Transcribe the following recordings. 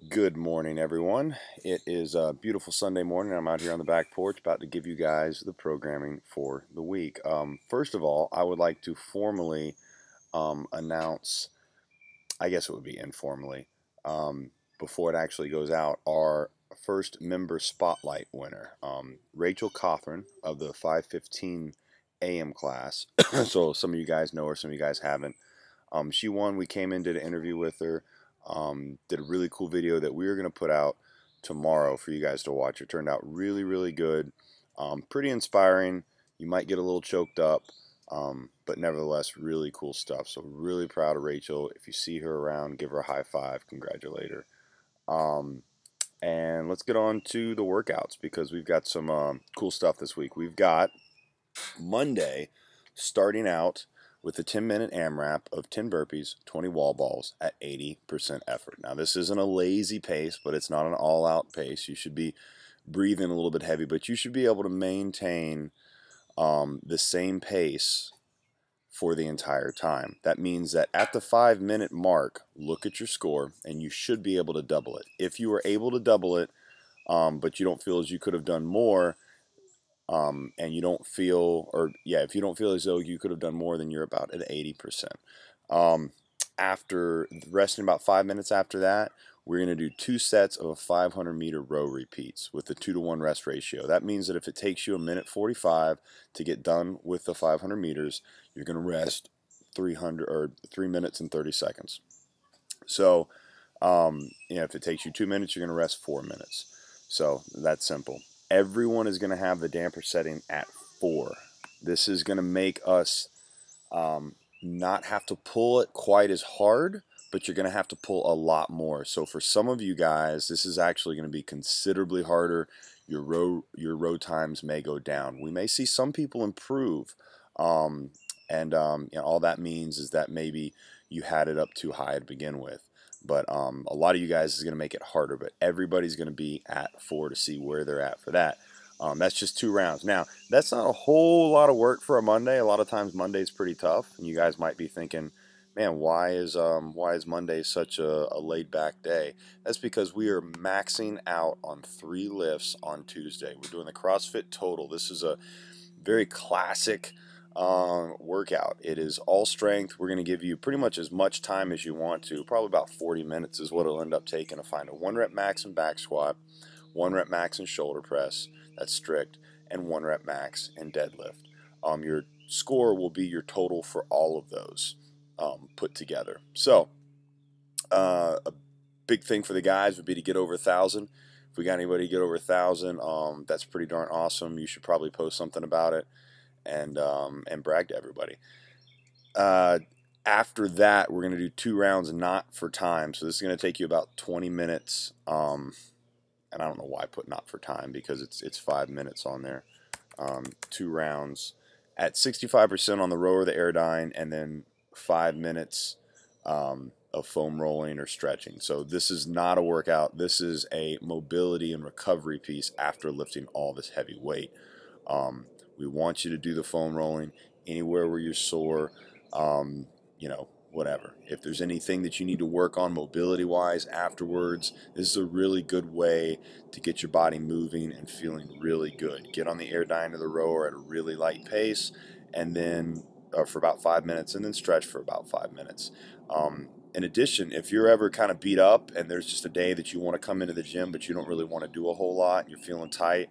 Good morning, everyone. It is a beautiful Sunday morning. I'm out here on the back porch about to give you guys the programming for the week. First of all, I would like to formally announce, I guess it would be informally, before it actually goes out, our first member spotlight winner, Rachel Cothran of the 5:15 a.m. class. So some of you guys know her, some of you guys haven't. She won. We came in, did an interview with her, did a really cool video that we are going to put out tomorrow for you guys to watch. It turned out really, really good. Pretty inspiring. You might get a little choked up, but nevertheless, really cool stuff. So really proud of Rachel. If you see her around, give her a high five, congratulate her. And let's get on to the workouts because we've got some cool stuff this week. We've got Monday starting out with a 10-minute AMRAP of 10 burpees, 20 wall balls at 80% effort. Now, this isn't a lazy pace, but it's not an all-out pace. You should be breathing a little bit heavy, but you should be able to maintain the same pace for the entire time. That means that at the 5-minute mark, look at your score, and you should be able to double it. If you were able to double it, but you don't feel as you could have done more, and you don't feel, or yeah, if you don't feel as though you could have done more, then you're about at 80%. After resting about 5 minutes after that, we're going to do 2 sets of a 500-meter row repeats with the 2-to-1 rest ratio. That means that if it takes you a minute 45 to get done with the 500 meters, you're going to rest 3 minutes and 30 seconds. So, if it takes you 2 minutes, you're going to rest 4 minutes. So that's simple. Everyone is going to have the damper setting at 4. This is going to make us not have to pull it quite as hard, but you're going to have to pull a lot more. So for some of you guys, this is actually going to be considerably harder. Your row times may go down. We may see some people improve, all that means is that maybe you had it up too high to begin with. But a lot of you guys is going to make it harder, but everybody's going to be at 4 to see where they're at for that. That's just 2 rounds. Now, that's not a whole lot of work for a Monday. A lot of times Monday's pretty tough, and you guys might be thinking, man, why is Monday such a laid back day? That's because we are maxing out on 3 lifts on Tuesday. We're doing the CrossFit Total. This is a very classic workout. It is all strength. We're going to give you pretty much as much time as you want to. Probably about 40 minutes is what it'll end up taking to find a 1 rep max in back squat, 1 rep max in shoulder press, that's strict, and 1 rep max in deadlift. Your score will be your total for all of those put together. So a big thing for the guys would be to get over 1,000. If we got anybody to get over 1,000, that's pretty darn awesome. You should probably post something about it and brag to everybody. After that, we're going to do 2 rounds not for time. So this is going to take you about 20 minutes. And I don't know why I put not for time because it's 5 minutes on there. 2 rounds at 65% on the row or the airdyne, and then 5 minutes of foam rolling or stretching. So this is not a workout. This is a mobility and recovery piece after lifting all this heavy weight. We want you to do the foam rolling anywhere where you're sore, whatever. If there's anything that you need to work on mobility-wise afterwards, this is a really good way to get your body moving and feeling really good. Get on the airdyne or the rower at a really light pace, and then for about 5 minutes, and then stretch for about 5 minutes. In addition, if you're ever kind of beat up and there's just a day that you want to come into the gym but you don't really want to do a whole lot and you're feeling tight,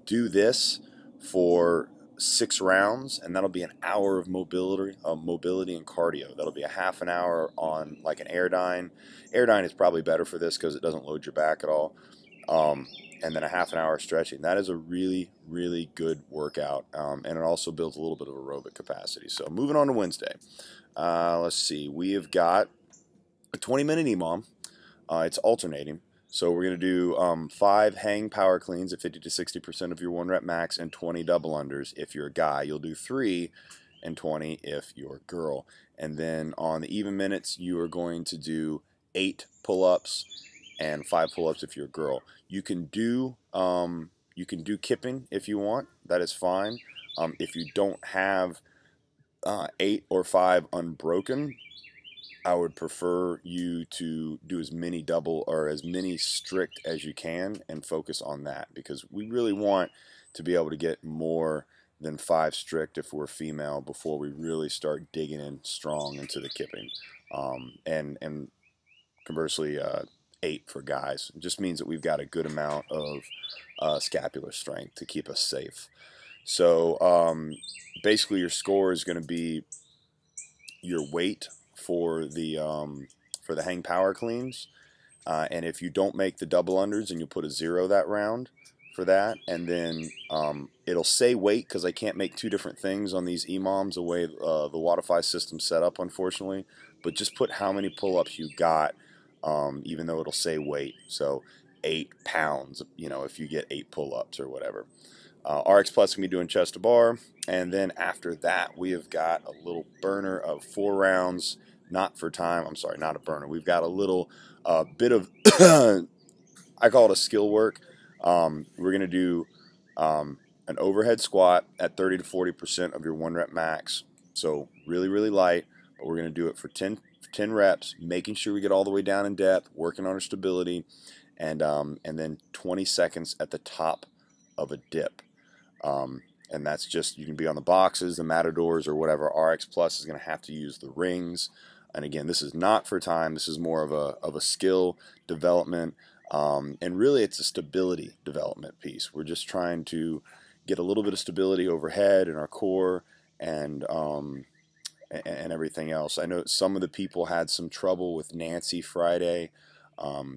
do this for 6 rounds, and that'll be an hour of mobility and cardio. That'll be a half an hour on like an airdyne. Airdyne is probably better for this because it doesn't load your back at all. And then a half an hour stretching. That is a really, really good workout, and it also builds a little bit of aerobic capacity. So moving on to Wednesday. Let's see. We have got a 20-minute EMOM. It's alternating. So we're going to do 5 hang power cleans at 50 to 60% of your 1 rep max and 20 double unders if you're a guy. You'll do 3 and 20 if you're a girl. And then on the even minutes, you are going to do 8 pull-ups and 5 pull-ups if you're a girl. You can do kipping if you want. That is fine. If you don't have 8 or 5 unbroken, I would prefer you to do as many double or as many strict as you can and focus on that, because we really want to be able to get more than 5 strict if we're female before we really start digging in strong into the kipping. And conversely, 8 for guys. It just means that we've got a good amount of scapular strength to keep us safe. So basically, your score is going to be your weight for the hang power cleans, and if you don't make the double unders, and you put a 0 that round for that, and then it'll say weight because I can't make 2 different things on these EMOMs the way the Wodify system's set up, unfortunately. But just put how many pull-ups you got, even though it'll say weight. So 8 pounds, if you get 8 pull-ups or whatever. RX Plus can be doing chest to bar, and then after that we have got a little burner of 4 rounds, not for time. I'm sorry, not a burner. We've got a little bit of I call it a skill work. We're gonna do an overhead squat at 30 to 40% of your 1 rep max. So really, really light, but we're gonna do it for 10 reps, making sure we get all the way down in depth, working on our stability, and then 20 seconds at the top of a dip. And that's just, you can be on the boxes, the matadors, or whatever. RX Plus is going to have to use the rings. And again, this is not for time. This is more of a skill development. And really, it's a stability development piece. We're just trying to get a little bit of stability overhead in our core and everything else. I know some of the people had some trouble with Nancy Friday.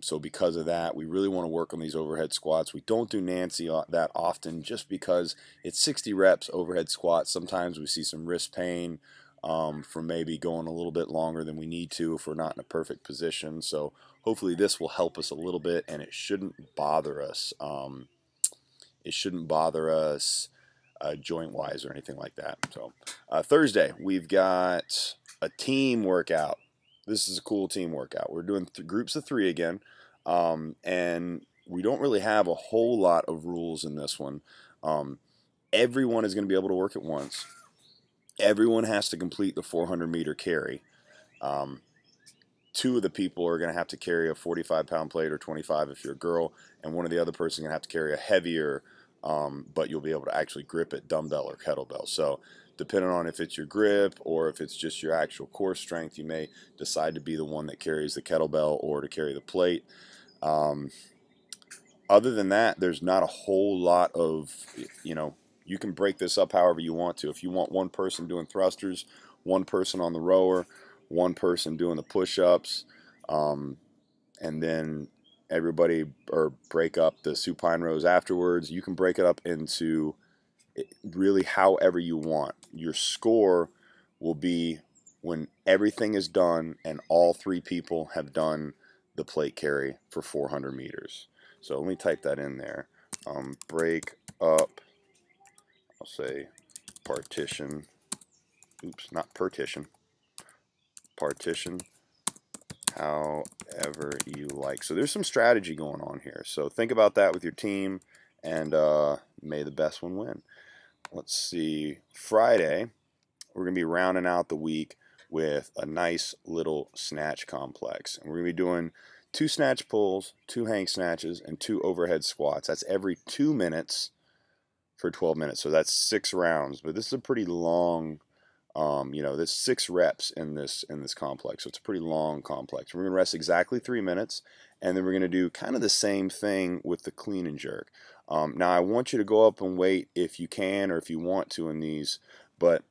So because of that, we really want to work on these overhead squats. We don't do Nancy that often just because it's 60 reps overhead squats. Sometimes we see some wrist pain from maybe going a little bit longer than we need to if we're not in a perfect position. So hopefully this will help us a little bit, and it shouldn't bother us. Joint wise or anything like that. So Thursday we've got a team workout. This is a cool team workout. We're doing groups of 3 again, and we don't really have a whole lot of rules in this one. Everyone is going to be able to work at once. Everyone has to complete the 400-meter carry. 2 of the people are going to have to carry a 45-pound plate, or 25 if you're a girl, and one of the other person is going to have to carry a heavier, but you'll be able to actually grip it, dumbbell or kettlebell. So depending on if it's your grip or if it's just your actual core strength, you may decide to be the one that carries the kettlebell or to carry the plate. Other than that, there's not a whole lot of, you can break this up however you want to. If you want one person doing thrusters, one person on the rower, one person doing the push-ups, and then everybody, or break up the supine rows afterwards. You can break it up into really however you want. Your score will be when everything is done and all 3 people have done the plate carry for 400 meters. So let me type that in there. Break up, I'll say partition, oops, not partition, partition, however you like. So there's some strategy going on here. So think about that with your team, and may the best one win. Let's see, Friday, we're going to be rounding out the week with a nice little snatch complex. And we're going to be doing 2 snatch pulls, 2 hang snatches, and 2 overhead squats. That's every 2 minutes for 12 minutes. So that's 6 rounds. But this is a pretty long, there's 6 reps in this complex. So it's a pretty long complex. We're going to rest exactly 3 minutes, and then we're going to do kind of the same thing with the clean and jerk. Now I want you to go up and weight if you can or if you want to in these, but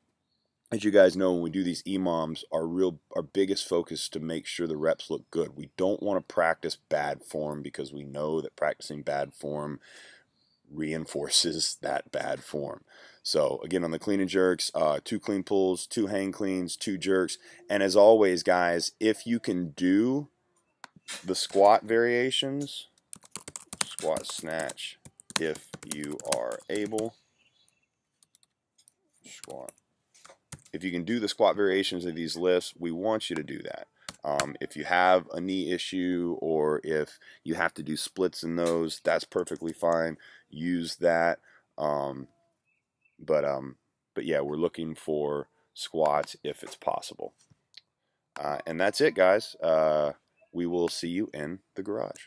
as you guys know, when we do these EMOMs, our biggest focus is to make sure the reps look good. We don't want to practice bad form, because we know that practicing bad form reinforces that bad form. So again, on the clean and jerks, 2 clean pulls, 2 hang cleans, 2 jerks. And as always, guys, if you can do the squat variations, squat snatch, if you are able, squat. If you can do the squat variations of these lifts, we want you to do that. If you have a knee issue, or if you have to do splits in those, that's perfectly fine. Use that. But yeah, we're looking for squats if it's possible. And that's it, guys. We will see you in the garage.